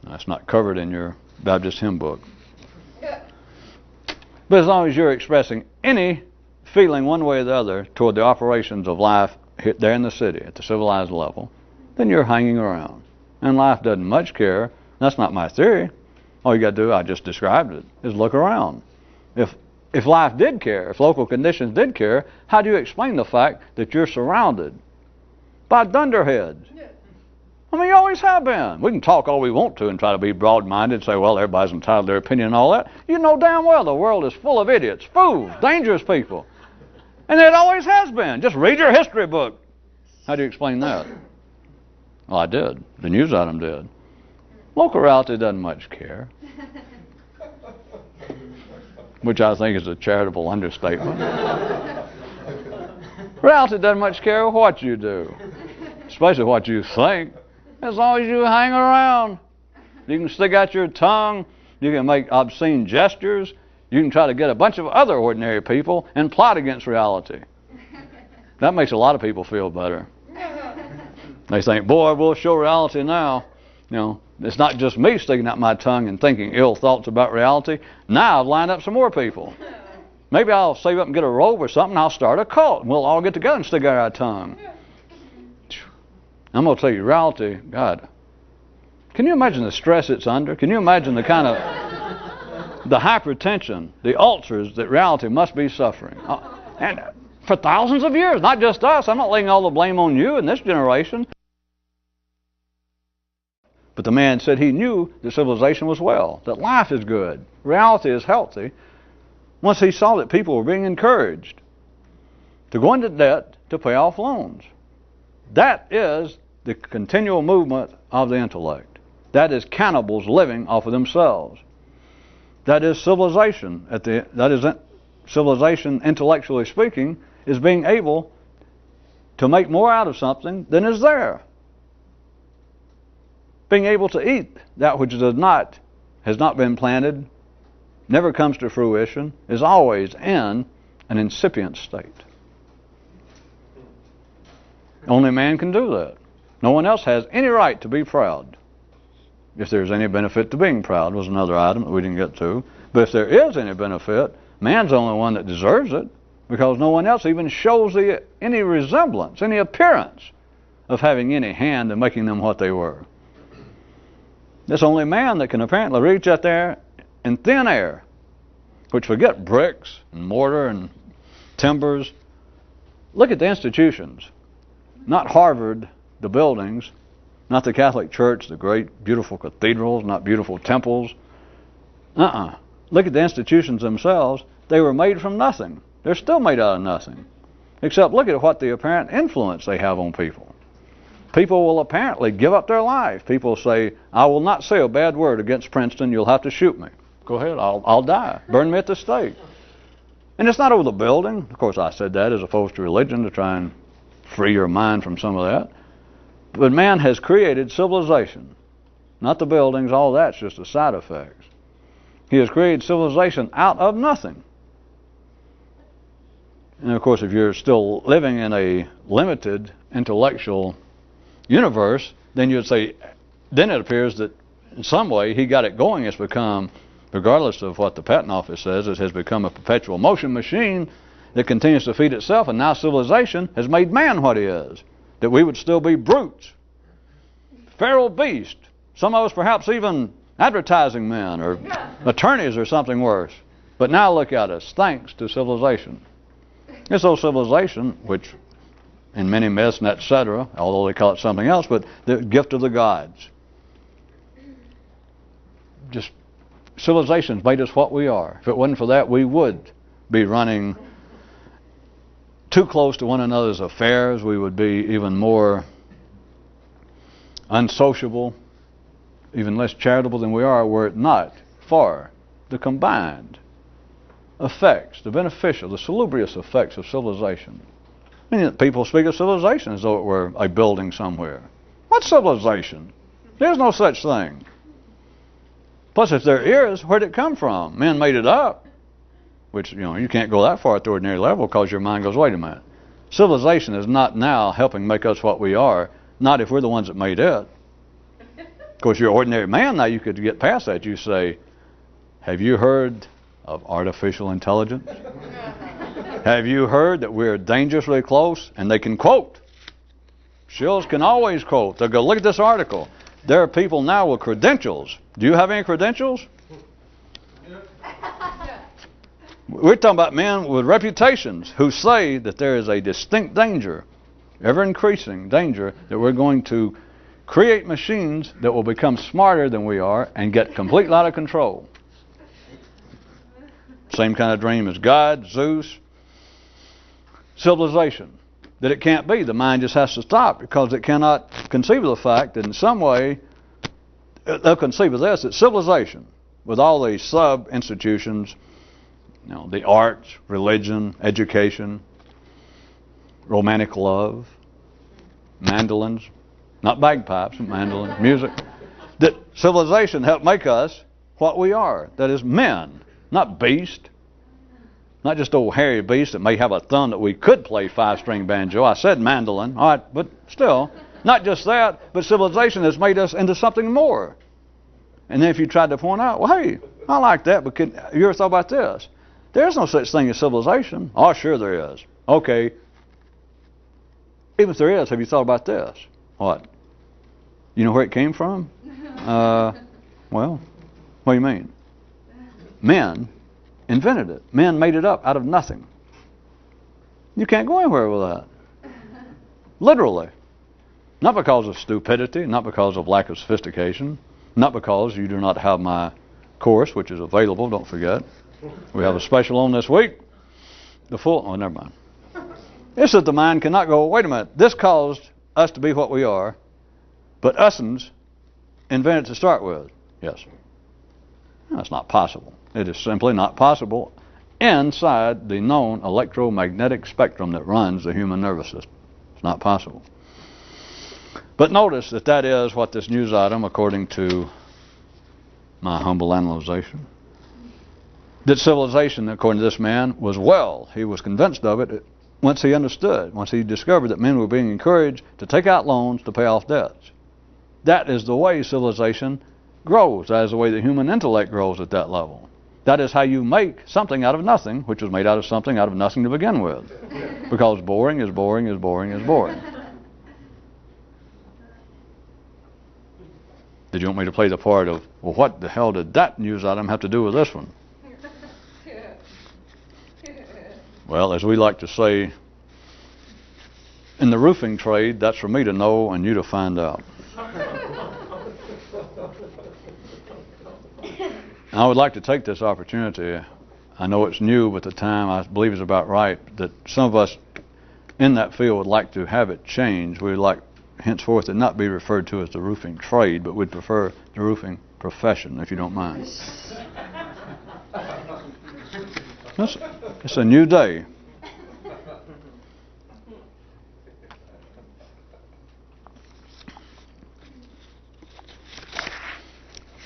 That's not covered in your Baptist hymn book. But as long as you're expressing any feeling one way or the other toward the operations of life there in the city at the civilized level, then you're hanging around. And life doesn't much care. That's not my theory. All you got to do, I just described it, is look around. If life did care, if local conditions did care, how do you explain the fact that you're surrounded by dunderheads? I mean, you always have been. We can talk all we want to and try to be broad-minded and say, well, everybody's entitled to their opinion and all that. You know damn well the world is full of idiots, fools, dangerous people. And it always has been. Just read your history book. How do you explain that? Well, I did. The news item did. Local reality doesn't much care, which I think is a charitable understatement. Reality doesn't much care what you do, especially what you think, as long as you hang around. You can stick out your tongue, you can make obscene gestures, you can try to get a bunch of other ordinary people and plot against reality. That makes a lot of people feel better. They think, boy, we'll show reality now. You know, it's not just me sticking out my tongue and thinking ill thoughts about reality. Now I've lined up some more people. Maybe I'll save up and get a robe or something. I'll start a cult. And we'll all get together and stick out our tongue. I'm going to tell you, reality, God, can you imagine the stress it's under? Can you imagine the kind of, the hypertension, the ulcers that reality must be suffering? And for thousands of years, not just us. I'm not laying all the blame on you in this generation. But the man said he knew that civilization was well, that life is good, reality is healthy, once he saw that people were being encouraged to go into debt to pay off loans. That is the continual movement of the intellect. That is cannibals living off of themselves. That is civilization. Civilization, intellectually speaking, is being able to make more out of something than is there. Being able to eat that which has not been planted, never comes to fruition, is always in an incipient state. Only man can do that. No one else has any right to be proud. If there's any benefit to being proud was another item that we didn't get to. But if there is any benefit, man's the only one that deserves it, because no one else even shows any resemblance, any appearance of having any hand in making them what they were. It's only man that can apparently reach out there in thin air, which forget bricks and mortar and timbers. Look at the institutions. Not Harvard, the buildings, not the Catholic Church, the great beautiful cathedrals, not beautiful temples. Look at the institutions themselves. They were made from nothing. They're still made out of nothing. Except look at what the apparent influence they have on people. People will apparently give up their life. People say, I will not say a bad word against Princeton. You'll have to shoot me. Go ahead. I'll die. Burn me at the stake. And it's not over the building. Of course, I said that as opposed to religion to try and free your mind from some of that. But man has created civilization. Not the buildings. All that's just a side effect. He has created civilization out of nothing. And of course, if you're still living in a limited intellectual universe, then you'd say, then it appears that in some way he got it going. It's become regardless of what the patent office says, it has become a perpetual motion machine that continues to feed itself, and now civilization has made man what he is. That we would still be brutes, feral beasts, some of us perhaps even advertising men or attorneys or something worse. But now look at us, thanks to civilization. This old civilization, which in many myths and etc., although they call it something else, but the gift of the gods. Just civilization's made us what we are. If it wasn't for that, we would be running too close to one another's affairs. We would be even more unsociable, even less charitable than we are, were it not for the combined effects, the beneficial, the salubrious effects of civilization. I mean, people speak of civilization as though it were a building somewhere. What's civilization? There's no such thing. Plus, if there is, where'd it come from? Men made it up. Which, you can't go that far at the ordinary level because your mind goes, wait a minute. Civilization is not now helping make us what we are, not if we're the ones that made it. Of course, you're an ordinary man now, you could get past that. You say, have you heard of artificial intelligence? Have you heard that we're dangerously close? And they can quote. Shills can always quote. They'll go, look at this article. There are people now with credentials. Do you have any credentials? We're talking about men with reputations who say that there is a distinct danger, ever increasing danger, that we're going to create machines that will become smarter than we are and get completely out of control. Same kind of dream as God, Zeus, civilization. That it can't be. The mind just has to stop because it cannot conceive of the fact that in some way, they'll conceive of this, that civilization, with all these sub-institutions, the arts, religion, education, romantic love, mandolins, not bagpipes, mandolins, music, that civilization helped make us what we are. That is men, not beasts. Not just old hairy beasts that may have a thumb that we could play 5-string banjo. I said mandolin, all right, but still, not just that, but civilization has made us into something more. And then if you tried to point out, well, hey, I like that, but you ever thought about this? There's no such thing as civilization. Oh, sure there is. Okay. Even if there is, have you thought about this? What? You know where it came from? Well, what do you mean? Men invented it. Men made it up out of nothing. You can't go anywhere with that. Literally. Not because of stupidity, not because of lack of sophistication, not because you do not have my course, which is available, don't forget. We have a special on this week. Never mind. It's that the mind cannot go, wait a minute, this caused us to be what we are, but us'ns invented to start with. Yes. That's not possible. It is simply not possible inside the known electromagnetic spectrum that runs the human nervous system. It's not possible. But notice that is what this news item, according to my humble analyzation, that civilization, according to this man, was he was convinced of it once he understood, once he discovered that men were being encouraged to take out loans to pay off debts. That is the way civilization grows. That is the way the human intellect grows at that level. That is how you make something out of nothing, which was made out of something out of nothing to begin with. Because boring is boring is boring is boring. Did you want me to play the part of, well, what the hell did that news item have to do with this one? Well, as we like to say, in the roofing trade, that's for me to know and you to find out. I would like to take this opportunity. I know it's new, but the time I believe is about right, that some of us in that field would like to have it changed. We would like henceforth it not be referred to as the roofing trade, but we'd prefer the roofing profession, if you don't mind. It's a new day.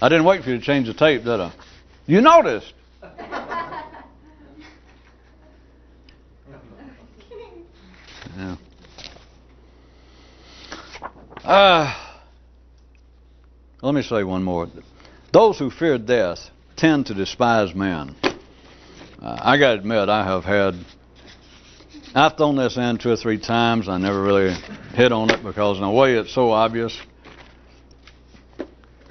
I didn't wait for you to change the tape, did I? You noticed. Yeah. Let me say one more. Those who fear death tend to despise men. I got to admit, I've thrown this in 2 or 3 times. I never really hit on it because in a way it's so obvious.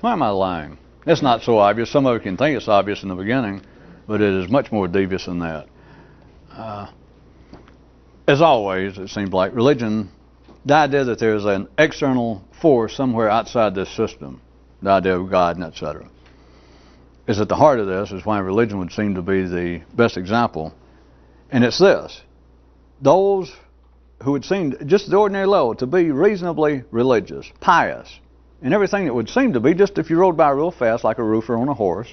Why am I lying? It's not so obvious. Some of you can think it's obvious in the beginning, but it is much more devious than that. As always, it seems like religion, the idea that there is an external force somewhere outside this system, the idea of God and etc., is at the heart of this, is why religion would seem to be the best example. And it's this: those who would seem, just at the ordinary level, to be reasonably religious, pious, and everything that would seem to be, just if you rode by real fast like a roofer on a horse,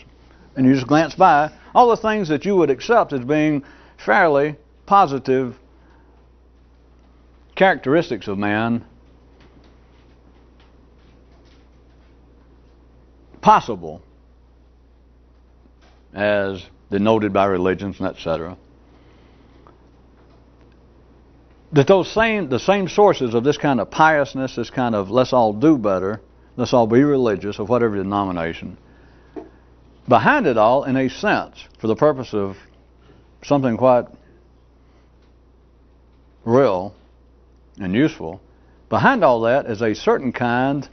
and you just glance by, all the things that you would accept as being fairly positive characteristics of man, possible, as denoted by religions and etc., that the same sources of this kind of piousness, this kind of let's all do better, let's all be religious of whatever denomination, behind it all, in a sense, for the purpose of something quite real and useful, behind all that is a certain kind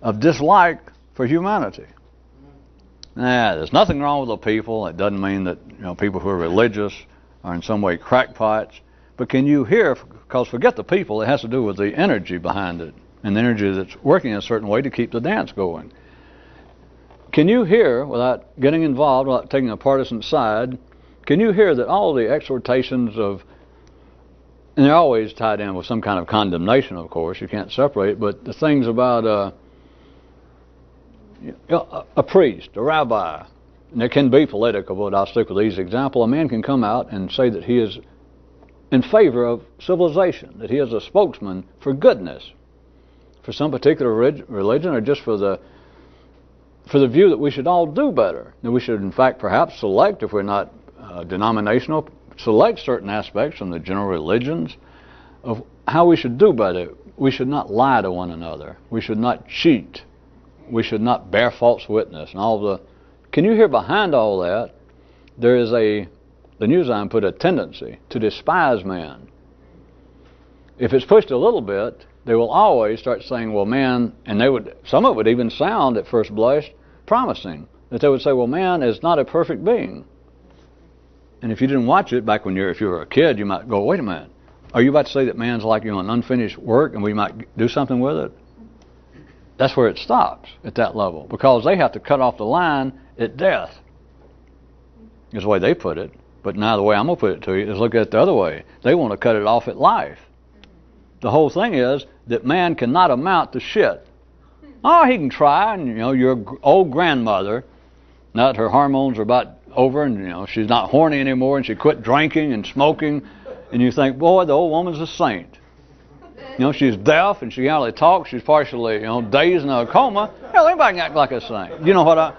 of dislike for humanity. There's nothing wrong with the people. It doesn't mean that people who are religious are in some way crackpots. But can you hear, because forget the people, it has to do with the energy behind it, and the energy that's working in a certain way to keep the dance going. Can you hear, without getting involved, without taking a partisan side, can you hear that all the exhortations of, and they're always tied in with some kind of condemnation, of course, you can't separate, but the things about a priest, a rabbi, and it can be political, but I'll stick with these examples. A man can come out and say that he is in favor of civilization, that he is a spokesman for goodness, for some particular religion, or just for the view that we should all do better, that we should in fact perhaps select, if we're not denominational, select certain aspects from the general religions of how we should do better. We should not lie to one another. We should not cheat. We should not bear false witness. And all the, can you hear behind all that, there is the Newsime put a tendency to despise man. If it's pushed a little bit, they will always start saying, well, man, and some of it would even sound at first blush promising, that they would say, well, man is not a perfect being. And if you didn't watch it back if you were a kid, you might go, wait a minute, are you about to say that man's like an unfinished work and we might do something with it? That's where it stops at that level, because they have to cut off the line at death, is the way they put it. But now the way I'm going to put it to you is look at it the other way. They want to cut it off at life. The whole thing is that man cannot amount to shit. Oh, he can try, and your old grandmother, now that her hormones are about over and she's not horny anymore and she quit drinking and smoking, and you think, boy, the old woman's a saint. She's deaf and she can hardly talk. She's partially, dazed in a coma. Hell, anybody can act like a saint. You know what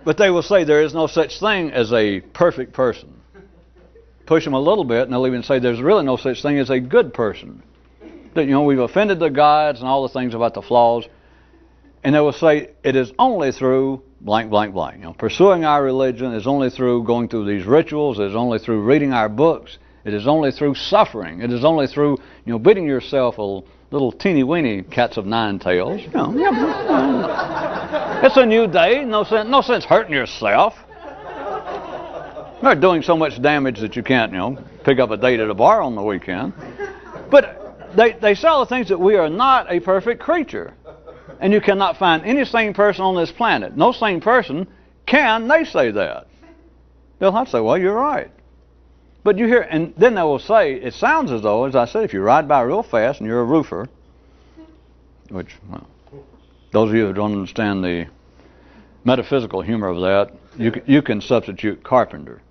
But they will say there is no such thing as a perfect person. Push them a little bit and they'll even say there's really no such thing as a good person. That, we've offended the gods and all the things about the flaws. And they will say it is only through blank, blank, blank. Pursuing our religion is only through going through these rituals. It is only through reading our books. It is only through suffering. It is only through, bidding yourself a little teeny-weeny cats of nine tails. It's a new day. No sense hurting yourself. You're doing so much damage that you can't, pick up a date at a bar on the weekend. But they sell the things that we are not a perfect creature. And you cannot find any sane person on this planet. No sane person can naysay that. They'll have to say, well, you're right. But you hear, and then they will say, it sounds as though, as I said, if you ride by real fast and you're a roofer, which, well, those of you who don't understand the metaphysical humor of that, you can substitute carpenter.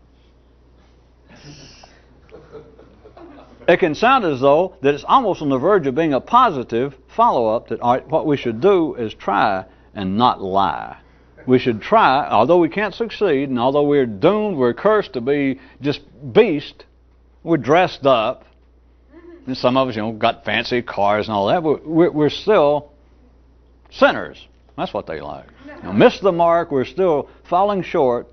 It can sound as though that it's almost on the verge of being a positive follow-up that what we should do is try and not lie. We should try, although we can't succeed, and although we're doomed, we're cursed to be just beast, we're dressed up, and some of us, got fancy cars and all that, but we're still sinners. That's what they like. Missed the mark. We're still falling short,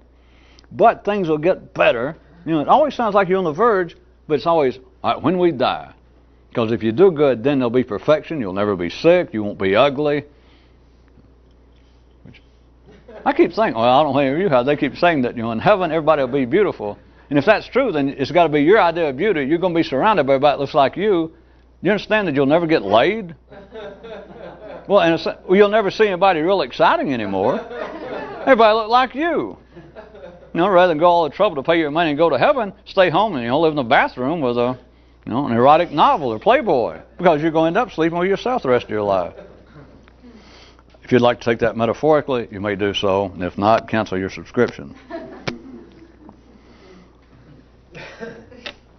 but things will get better. It always sounds like you're on the verge, but it's always all right, when we die. Because if you do good, then there'll be perfection. You'll never be sick. You won't be ugly. I keep thinking, well, I don't know you how they keep saying that, in heaven everybody will be beautiful. And if that's true, then it's got to be your idea of beauty. You're going to be surrounded by everybody that looks like you. You understand that you'll never get laid? Well, and you'll never see anybody real exciting anymore. Everybody look like you. Rather than go all the trouble to pay your money and go to heaven, stay home and live in the bathroom with an erotic novel or Playboy, because you're going to end up sleeping with yourself the rest of your life. If you'd like to take that metaphorically, you may do so, and if not, cancel your subscription.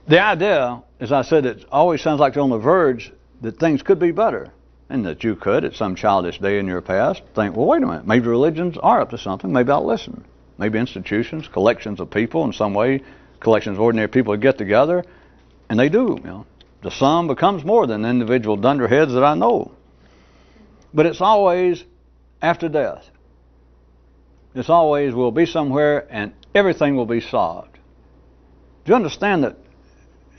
The idea, as I said, it always sounds like you're on the verge that things could be better, and that you could, at some childish day in your past, think, well, wait a minute, maybe religions are up to something, maybe I'll listen. Maybe institutions, collections of people in some way, collections of ordinary people get together, and they do. The sum becomes more than the individual dunderheads that I know. But it's always after death. It's always we'll be somewhere and everything will be solved. Do you understand that,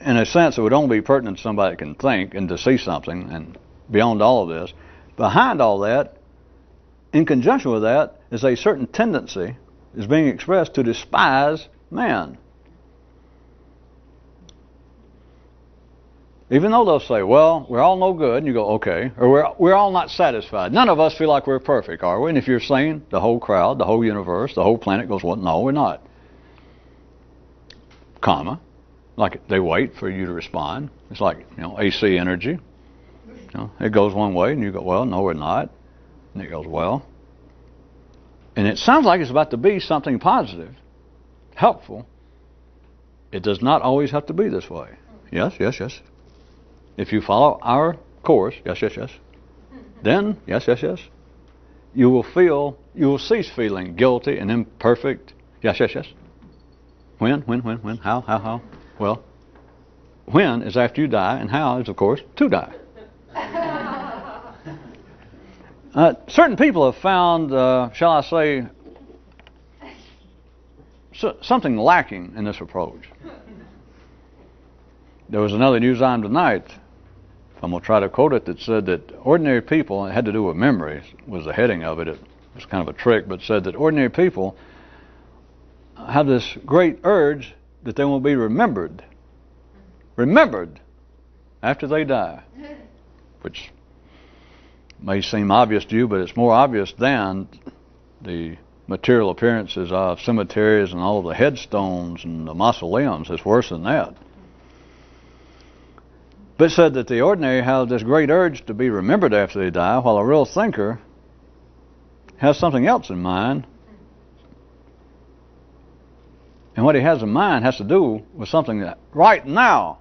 in a sense, it would only be pertinent to somebody that can think and to see something, and beyond all of this, behind all that, in conjunction with that, is a certain tendency is being expressed to despise man. Even though they'll say, well, we're all no good, and you go, okay, or we're all not satisfied. None of us feel like we're perfect, are we? And if you're sane, the whole crowd, the whole universe, the whole planet goes, well, no, we're not. Comma. Like they wait for you to respond. It's like, AC energy. It goes one way, and you go, well, no, we're not. And it goes, well. And it sounds like it's about to be something positive, helpful. It does not always have to be this way. Yes, yes, yes. If you follow our course, yes, yes, yes, then, yes, yes, yes, you will cease feeling guilty and imperfect. Yes, yes, yes. When? How? Well, when is after you die, and how is, of course, to die. Certain people have found, shall I say, something lacking in this approach. There was another news item tonight, I'm going to try to quote it, that said that ordinary people, it had to do with memory, was the heading of it. It was kind of a trick, but said that ordinary people have this great urge that they will be remembered after they die, which may seem obvious to you, but it's more obvious than the material appearances of cemeteries and all of the headstones and the mausoleums. It's worse than that. But it said that the ordinary have this great urge to be remembered after they die, while a real thinker has something else in mind. And what he has in mind has to do with something that right now.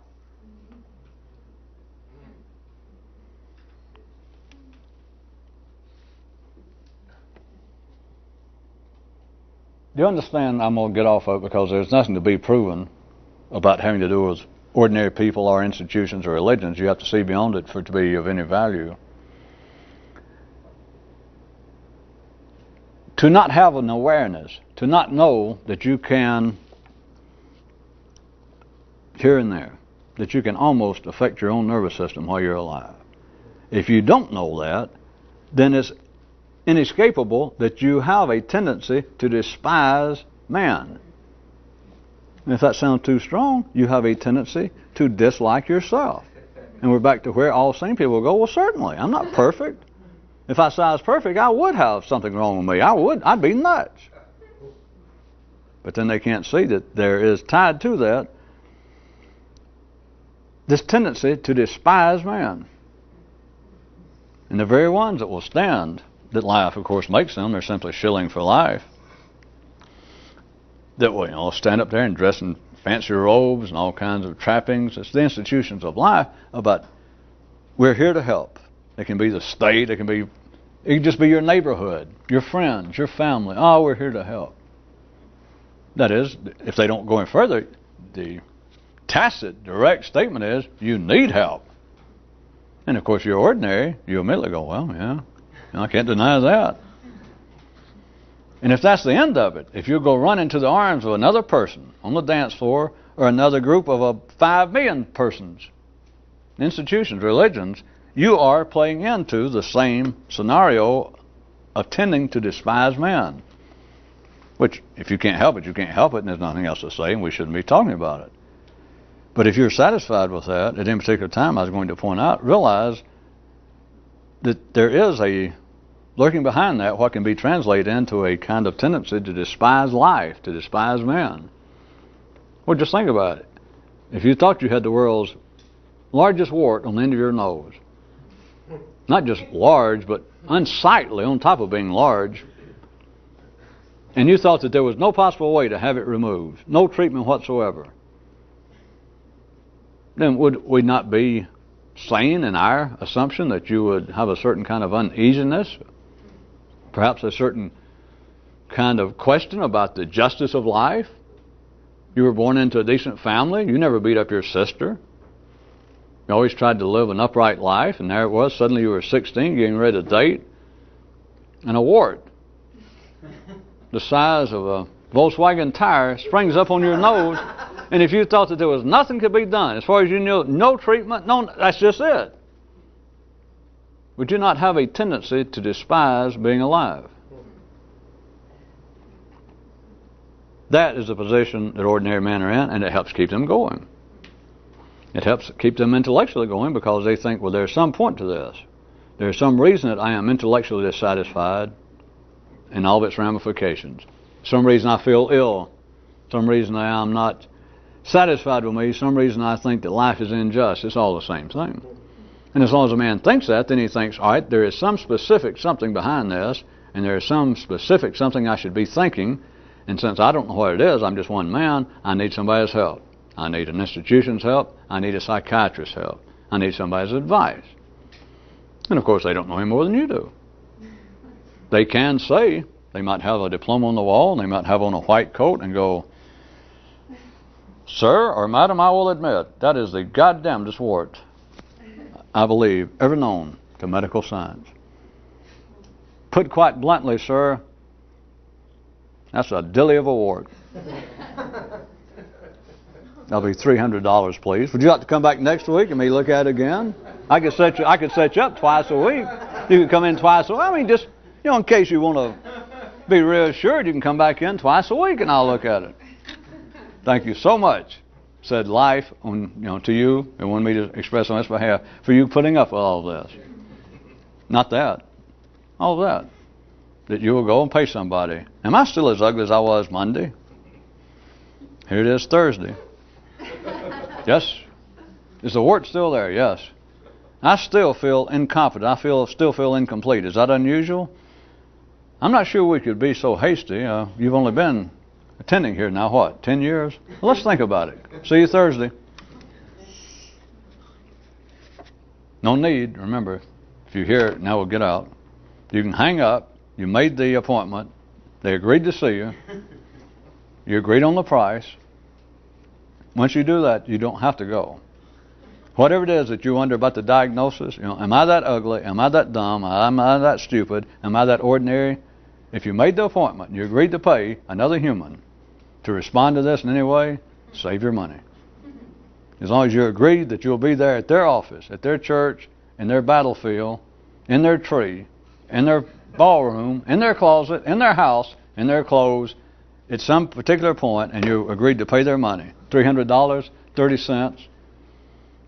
Do you understand? I'm going to get off of it because there's nothing to be proven about having to do with ordinary people or institutions or religions. You have to see beyond it for it to be of any value. To not have an awareness, to not know that you can, here and there, that you can almost affect your own nervous system while you're alive. If you don't know that, then it's inescapable that you have a tendency to despise man. And if that sounds too strong, you have a tendency to dislike yourself. And we're back to where all sane people go, well, certainly, I'm not perfect. If I said I was perfect, I would have something wrong with me. I'd be nuts. But then they can't see that there is tied to that this tendency to despise man. And the very ones that will stand, that life, of course, makes them, they're simply shilling for life, that will, stand up there and dress in fancy robes and all kinds of trappings. It's the institutions of life about we're here to help. It can be the state, it can just be your neighborhood, your friends, your family. Oh, we're here to help. That is, if they don't go any further, the tacit, direct statement is, you need help. And of course, you're ordinary, you immediately go, well, yeah, I can't deny that. And if that's the end of it, if you go run into the arms of another person on the dance floor or another group of 5 million persons, institutions, religions, you are playing into the same scenario of tending to despise man. Which, if you can't help it, you can't help it, and there's nothing else to say, and we shouldn't be talking about it. But if you're satisfied with that, at any particular time, I was going to point out, realize that there is a lurking behind that what can be translated into a kind of tendency to despise life, to despise man. Well, just think about it. If you thought you had the world's largest wart on the end of your nose, not just large, but unsightly on top of being large, and you thought that there was no possible way to have it removed, no treatment whatsoever, then would we not be sane in our assumption that you would have a certain kind of uneasiness, perhaps a certain kind of question about the justice of life? You were born into a decent family. You never beat up your sister. You always tried to live an upright life, and there it was. Suddenly you were 16, getting ready to date, and a wart the size of a Volkswagen tire springs up on your nose, and if you thought that there was nothing could be done, as far as you knew, no treatment, no, that's just it, would you not have a tendency to despise being alive? That is the position that ordinary men are in, and it helps keep them going. It helps keep them intellectually going because they think, well, there's some point to this. There's some reason that I am intellectually dissatisfied in all of its ramifications. Some reason I feel ill. Some reason I am not satisfied with me. Some reason I think that life is unjust. It's all the same thing. And as long as a man thinks that, then he thinks, all right, there is some specific something behind this, and there is some specific something I should be thinking, and since I don't know what it is, I'm just one man, I need somebody's help. I need an institution's help. I need a psychiatrist's help. I need somebody's advice. And of course, they don't know him more than you do. They can say, they might have a diploma on the wall, and they might have on a white coat and go, sir or madam, I will admit, that is the goddamnedest wart I believe ever known to medical science. Put quite bluntly, sir, that's a dilly of a wart. That'll be $300, please. Would you like to come back next week and me look at it again? I could set you up twice a week. You could come in twice a week. I mean, just, you know, in case you want to be reassured, you can come back in twice a week and I'll look at it. Thank you so much, said Life, to you, and wanted me to express on his behalf, for you putting up with all of this. Not that. All of that. That you will go and pay somebody. Am I still as ugly as I was Monday? Here it is Thursday. Yes. Is the wart still there? Yes. I still feel incompetent. I still feel incomplete. Is that unusual? I'm not sure we could be so hasty. You've only been attending here now, what, 10 years? Well, let's think about it. See you Thursday. No need, remember, if you hear it, now we'll get out. You can hang up. You made the appointment. They agreed to see you. You agreed on the price. Once you do that, you don't have to go. Whatever it is that you wonder about the diagnosis, am I that ugly? Am I that dumb? Am I that stupid? Am I that ordinary? If you made the appointment and you agreed to pay another human to respond to this in any way, save your money. As long as you agreed that you'll be there at their office, at their church, in their battlefield, in their tree, in their ballroom, in their closet, in their house, in their clothes, at some particular point, and you agreed to pay their money, $300, 30 cents,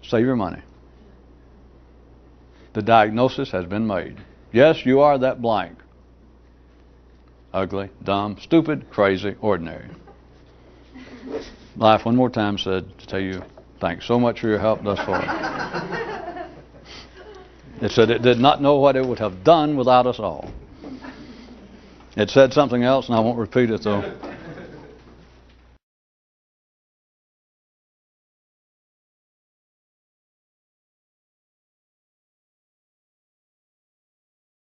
save your money. The diagnosis has been made. Yes, you are that blank. Ugly, dumb, stupid, crazy, ordinary. Life one more time said to tell you, thanks so much for your help thus far. It said it did not know what it would have done without us all. It said something else, and I won't repeat it though.